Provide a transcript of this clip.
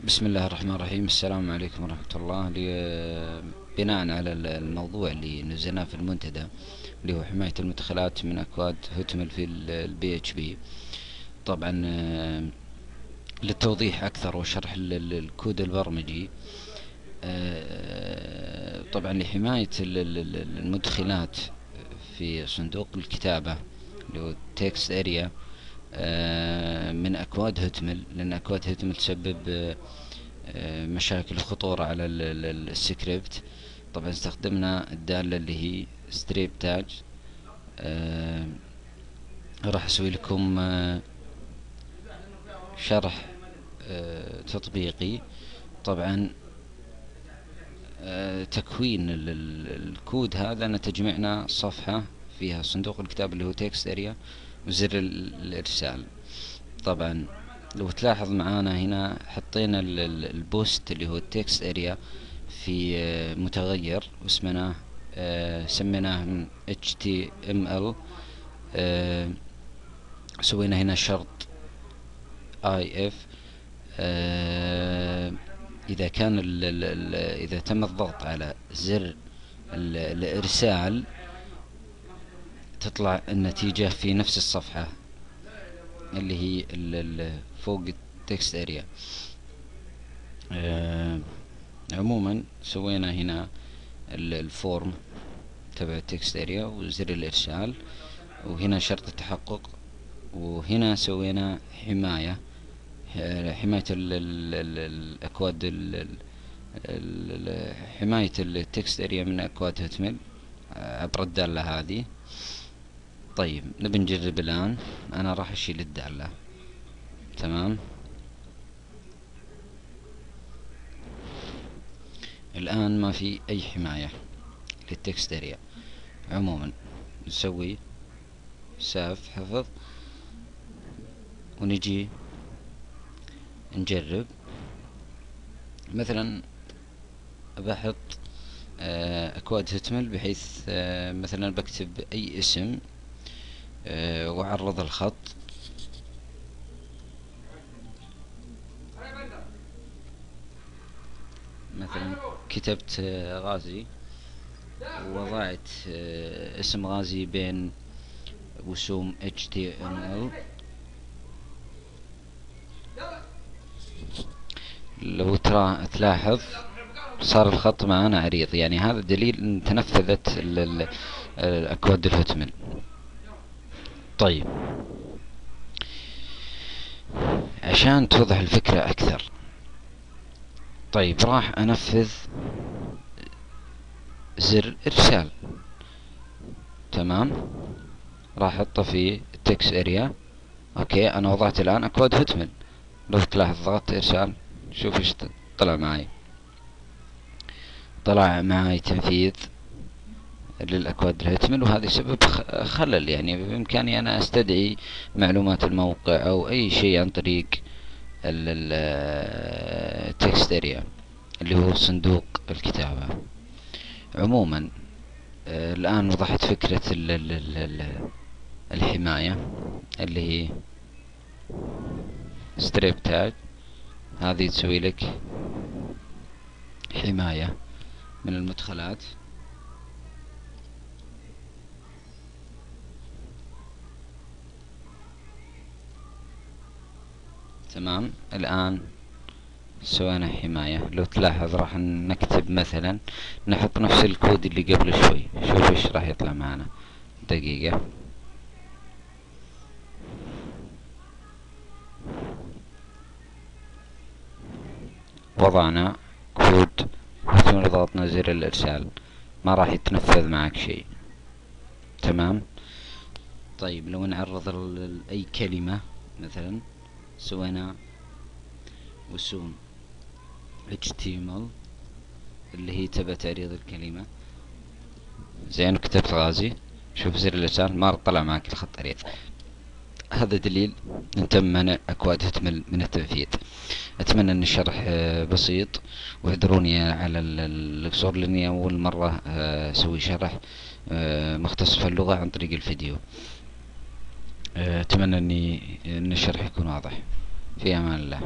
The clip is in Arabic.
بسم الله الرحمن الرحيم. السلام عليكم ورحمة الله. بناء على الموضوع اللي نزلناه في المنتدى اللي هو حماية المدخلات من أكواد هوتمل في البي اتش بي. طبعا للتوضيح أكثر وشرح الكود البرمجي. طبعا لحماية المدخلات في صندوق الكتابة اللي هو تكست اريا من أكواد هوتمل، لأن أكواد هوتمل تسبب مشاكل وخطورة على السكريبت. طبعا استخدمنا الدالة اللي هي ستريب تاج. راح اسوي لكم شرح تطبيقي. طبعا تكوين الكود هذا أن تجمعنا صفحة فيها صندوق الكتاب اللي هو تكست اريا وزر الارسال. طبعا لو تلاحظ معانا هنا حطينا البوست اللي هو التكست اريا في متغير واسمناه سميناه HTML. سوينا هنا شرط if إذا كان إذا تم الضغط على زر الإرسال تطلع النتيجة في نفس الصفحة اللي هي فوق التكست اريا. عموما سوينا هنا الفورم تبع التكست اريا وزر الارسال، وهنا شرط التحقق، وهنا سوينا حماية الأكواد، حماية التكست اريا من أكواد هوتميل عبر الدالة هذه. طيب نبي نجرب الآن. أنا راح أشيل الدالة. تمام. الآن ما في أي حماية للتكست اريا. عموما نسوي ساف حفظ ونجي نجرب. مثلا بحط أكواد هوتميل بحيث مثلا بكتب أي اسم وأعرض الخط. مثلا كتبت غازي ووضعت اسم غازي بين رسوم HTML. لو تلاحظ صار الخط معنا عريض، يعني هذا دليل ان تنفذت الاكواد الهوتميل. طيب عشان توضح الفكرة اكثر، طيب راح انفذ زر ارسال. تمام. راح احطه في التكست اريا. اوكي، انا وضعت الان اكواد هوتميل. لو تلاحظ ضغطت ارسال، شوف ايش طلع معي. طلع معي تنفيذ للأكواد الهوتميل، وهذا سبب خلل. يعني بإمكاني أنا أستدعي معلومات الموقع أو أي شيء عن طريق التكست اريا اللي هو صندوق الكتابة. عموما الآن وضحت فكرة الحماية اللي هي ستريب تاج. هذه تسوي لك حماية من المدخلات. تمام. الآن سوينا حماية. لو تلاحظ راح نكتب مثلا، نحط نفس الكود اللي قبل شوي. شوف ايش راح يطلع معنا. دقيقة. وضعنا كود ثم ضغطنا زر الارسال، ما راح يتنفذ معك شيء. تمام. طيب لو نعرض اي كلمة، مثلا سوينا رسوم HTML اللي هي تبع تعريض الكلمة. زين، كتبت غازي، شوف زر الارسال ما طلع معك الخط عريض. هذا دليل ان تم منع اكواد هوتميل من التنفيذ. اتمنى ان الشرح بسيط، واعذروني على القصور لاني اول مرة اسوي شرح مختص في اللغة عن طريق الفيديو. اتمنى ان الشرح يكون واضح. في امان الله.